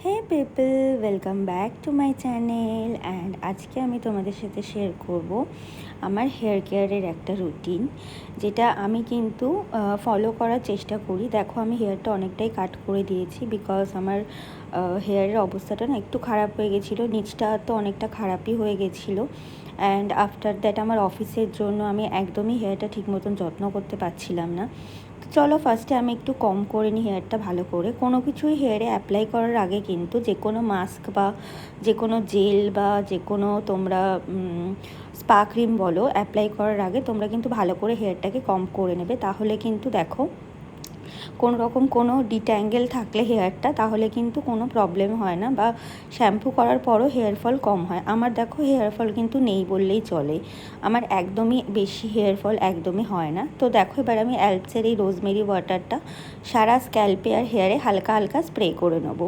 Hey people, welcome back to my channel. And আজকে আমি তোমাদের সাথে শেয়ার করব আমার হেয়ার কেয়ারের একটা রুটিন, যেটা আমি কিন্তু ফলো করার চেষ্টা করি। দেখো, আমি হেয়ারটা অনেকটাই কাট করে দিয়েছি, বিকজ আমার হেয়ারের অবস্থাটা না একটু খারাপ হয়ে গেছিলো, নিচটা তো অনেকটা খারাপই হয়ে গেছিলো। অ্যান্ড আফটার দ্যাট আমার অফিসের জন্য আমি একদমই হেয়ারটা ঠিক মতন যত্ন করতে পারছিলাম না। চলো ফার্স্টে আমি একটু কম করে নিই হেয়ারটা ভালো করে। কোনো কিছুই হেয়ারে অ্যাপ্লাই করার আগে কিন্তু যে কোনো মাস্ক বা যে কোনো জেল বা যে কোনো তোমরা স্পা ক্রিম বলো, অ্যাপ্লাই করার আগে তোমরা কিন্তু ভালো করে হেয়ারটাকে কম করে নেবে। তাহলে কিন্তু দেখো, কোনো রকম কোনো ডিট্যাঙ্গেল থাকলে হেয়ারটা, তাহলে কিন্তু কোনো প্রবলেম হয় না, বা শ্যাম্পু করার পরও হেয়ার ফল কম হয়। আমার দেখো হেয়ার ফল কিন্তু নেই বললেই চলে, আমার একদমই বেশি হেয়ার ফল একদমই হয় না। তো দেখো, এবার আমি অ্যালপসের এই রোজমেরি ওয়াটারটা সারা স্ক্যাল্পে আর হেয়ারে হালকা হালকা স্প্রে করে নেবো।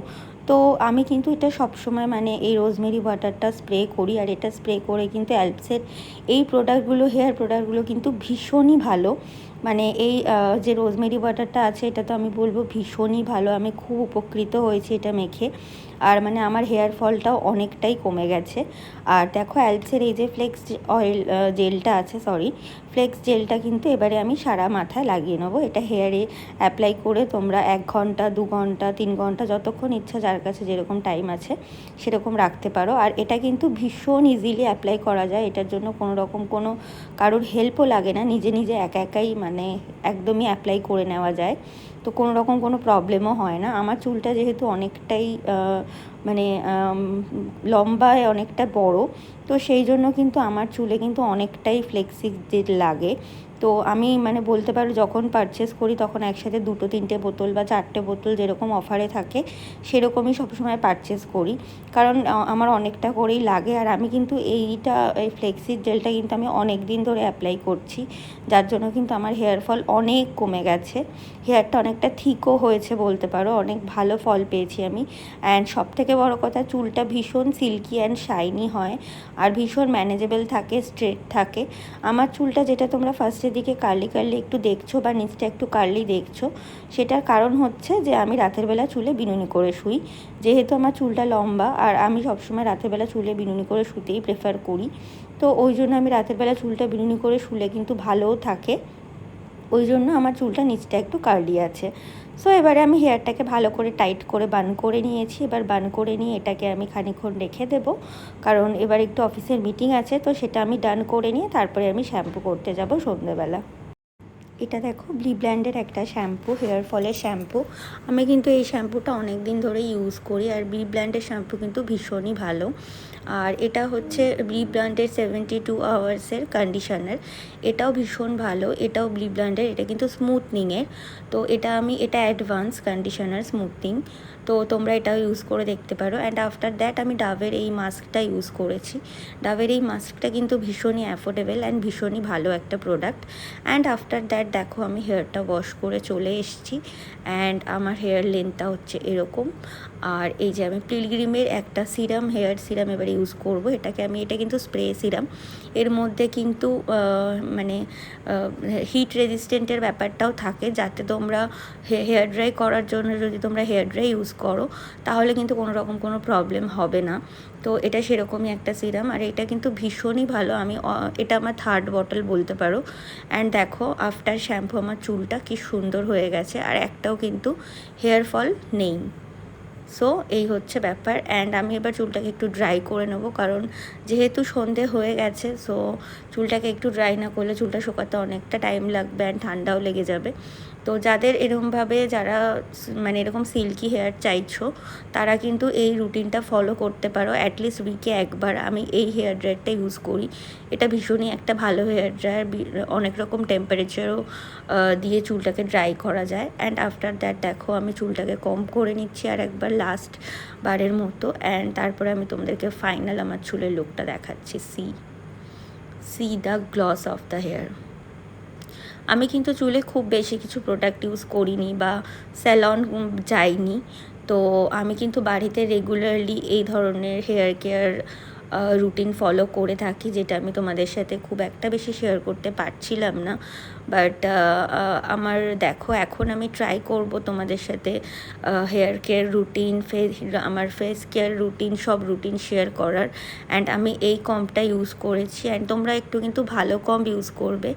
তো আমি কিন্তু এটা সবসময় মানে এই রোজমেরি ওয়াটারটা স্প্রে করি, আর এটা স্প্রে করে কিন্তু অ্যালপসের এই প্রোডাক্টগুলো, হেয়ার প্রোডাক্টগুলো কিন্তু ভীষণই ভালো। মানে এই যে রোজমেরি ওয়াটারটা আছে, এটা তো আমি বলবো ভীষণই ভালো। আমি খুব উপকৃত হয়েছি এটা মেখে, আর মানে আমার হেয়ার ফলটাও অনেকটাই কমে গেছে। আর দেখো, অ্যালপসের এই যে ফ্লেক্স অয়েল জেলটা আছে, ফ্লেক্স জেলটা কিন্তু এবারে আমি সারা মাথায় লাগিয়ে নেবো। এটা হেয়ারে অ্যাপ্লাই করে তোমরা 1 ঘন্টা, 2 ঘন্টা, 3 ঘন্টা, যতক্ষণ ইচ্ছা যার কাছে যেরকম টাইম আছে সেরকম রাখতে পারো। আর এটা কিন্তু ভীষণ ইজিলি অ্যাপ্লাই করা যায়, এটার জন্য কোনো রকম কোনো কারোর হেল্পও লাগে না, নিজে নিজে একা একাই মানে একদমই অ্যাপ্লাই করে নেওয়া যায়। তো কোনো রকম কোনো প্রবলেমও হয় না। আমার চুলটা যেহেতু অনেকটাই মানে লম্বায় অনেকটা বড়, তো সেই জন্য কিন্তু আমার চুলে কিন্তু অনেকটাই ফ্লেক্সি জেল লাগে। তো আমি মানে বলতে পারো, যখন পারচেস করি তখন একসাথে 2-3টে বোতল বা 4টে বোতল যেরকম অফারে থাকে সেরকমই সবসময় পারচেস করি, কারণ আমার অনেকটা করেই লাগে। আর আমি কিন্তু এই ফ্লেক্সির জেলটা কিন্তু আমি অনেক দিন ধরে অ্যাপ্লাই করছি, যার জন্য কিন্তু আমার হেয়ার ফল অনেক কমে গেছে, হেয়ারটা অনেকটা থিকও হয়েছে বলতে পারো, অনেক ভালো ফল পেয়েছি আমি। অ্যান্ড সবথেকে বড় কথা, চুলটা ভীষণ সিল্কি অ্যান্ড শাইনি হয়, আর ভীষণ ম্যানেজেবল থাকে, স্ট্রেট থাকে। আমার চুলটা যেটা তোমরা ফার্স্টের দিকে কার্লি কার্লি একটু দেখছো, বা নিচটা একটু কার্লি দেখছো, সেটার কারণ হচ্ছে যে আমি রাতের বেলা চুলে বিনুনি করে শুই। যেহেতু আমার চুলটা লম্বা, আর আমি সবসময় রাতের বেলা চুলে বিনুনি করে শুতেই প্রেফার করি, তো ওই জন্য আমি রাতের বেলা চুলটা বিনুনি করে শুলে কিন্তু ভালোও থাকে, ওই জন্য আমার চুলটা নিচটা একটু কার্লি আছে। সো এবারে আমি হেয়ারটাকে ভালো করে টাইট করে বান করে নিয়েছি। এবার বান করে নিয়ে এটাকে আমি খানিকক্ষণ রেখে দেবো, কারণ এবার একটু অফিসের মিটিং আছে, তো সেটা আমি ডান করে নিয়ে তারপরে আমি শ্যাম্পু করতে যাব সন্ধ্যেবেলা। এটা দেখো, ব্লি ব্ল্যান্ডের একটা শ্যাম্পু, হেয়ার ফলের শ্যাম্পু। আমি কিন্তু এই শ্যাম্পুটা অনেক দিন ধরে ইউজ করি, আর ব্লি ব্ল্যান্ডের শ্যাম্পু কিন্তু ভীষণই ভালো। আর এটা হচ্ছে ব্লি ব্ল্যান্ডের 72 আওয়ার্সের কন্ডিশনার, এটাও ভীষণ ভালো। এটাও ব্লি ব্ল্যান্ডের, এটা কিন্তু স্মুথনিংয়ের। তো এটা অ্যাডভান্স কন্ডিশনার স্মুথনিং, তো তোমরা এটাও ইউজ করে দেখতে পারো। অ্যান্ড আফটার দ্যাট আমি ডাভের এই মাস্কটা ইউজ করেছি। ডাভের এই মাস্কটা কিন্তু ভীষণই অ্যাফোর্ডেবল অ্যান্ড ভীষণই ভালো একটা প্রোডাক্ট। অ্যান্ড আফটার দ্যাট দেখো, আমি হেয়ারটা ওয়াশ করে চলে এসেছি, অ্যান্ড আমার হেয়ার লেন্থটা হচ্ছে এরকম। আর এই যে আমি পিলগ্রিমের একটা সিরাম, হেয়ার সিরাম এবার ইউজ করব। এটা কিন্তু স্প্রে সিরাম, এর মধ্যে কিন্তু মানে হিট রেজিস্ট্যান্টের ব্যাপারটাও থাকে, যাতে তোমরা হেয়ার ড্রাই করার জন্য যদি তোমরা হেয়ার ড্রাই ইউজ করো, তাহলে কিন্তু কোনো রকম কোনো প্রবলেম হবে না। তো এটা সেরকমই একটা সিরাম, আর এটা কিন্তু ভীষণই ভালো। এটা আমার 3rd বটল বলতে পারো। অ্যান্ড দেখো, আফটার শ্যাম্পু আমার চুলটা কি সুন্দর হয়ে গেছে, আর একটাও কিন্তু হেয়ার ফল নেই। সো এই হচ্ছে ব্যাপার। অ্যান্ড আমি এবার চুলটাকে একটু ড্রাই করে নেব, কারণ যেহেতু সন্ধে হয়ে গেছে, সো চুলটাকে একটু ড্রাই না করলে চুলটা শুকাতে অনেকটা টাইম লাগবে, অ্যান্ড ঠান্ডাও লেগে যাবে। তো যাদের এরকমভাবে, যারা মানে এরকম সিল্কি হেয়ার চাইছো, তারা কিন্তু এই রুটিনটা ফলো করতে পারো। অ্যাটলিস্ট উইকে একবার আমি এই হেয়ার ড্রায়ারটা ইউজ করি, এটা ভীষণই একটা ভালো হেয়ার ড্রায়ার। অনেক রকম টেম্পারেচারও দিয়ে চুলটাকে ড্রাই করা যায়। অ্যান্ড আফটার দ্যাট দেখো, আমি চুলটাকে কম করে নিচ্ছি আর একবার লাস্ট বারের মতো। অ্যান্ড তারপরে আমি তোমাদেরকে ফাইনাল আমার চুলের লুকটা দেখাচ্ছি। See the gloss of the hair. আমি কিন্তু চুলে খুব বেশি কিছু প্রোডাক্ট ইউজ করিনি বা স্যালন যাইনি, তো আমি কিন্তু বাড়িতে রেগুলারলি এই ধরনের হেয়ার কেয়ার রুটিন ফলো করে থাকি, যেটা আমি তোমাদের সাথে খুব একটা বেশি শেয়ার করতে পারছিলাম না। বাট আমার দেখো এখন আমি ট্রাই করব তোমাদের সাথে হেয়ার কেয়ার রুটিন, আমার ফেস কেয়ার রুটিন, সব রুটিন শেয়ার করার। অ্যান্ড আমি এই কম্পটা ইউজ করেছি, অ্যান্ড তোমরা একটু কিন্তু ভালো কম্প ইউজ করবে।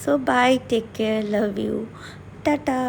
So bye, take care, love you, tata.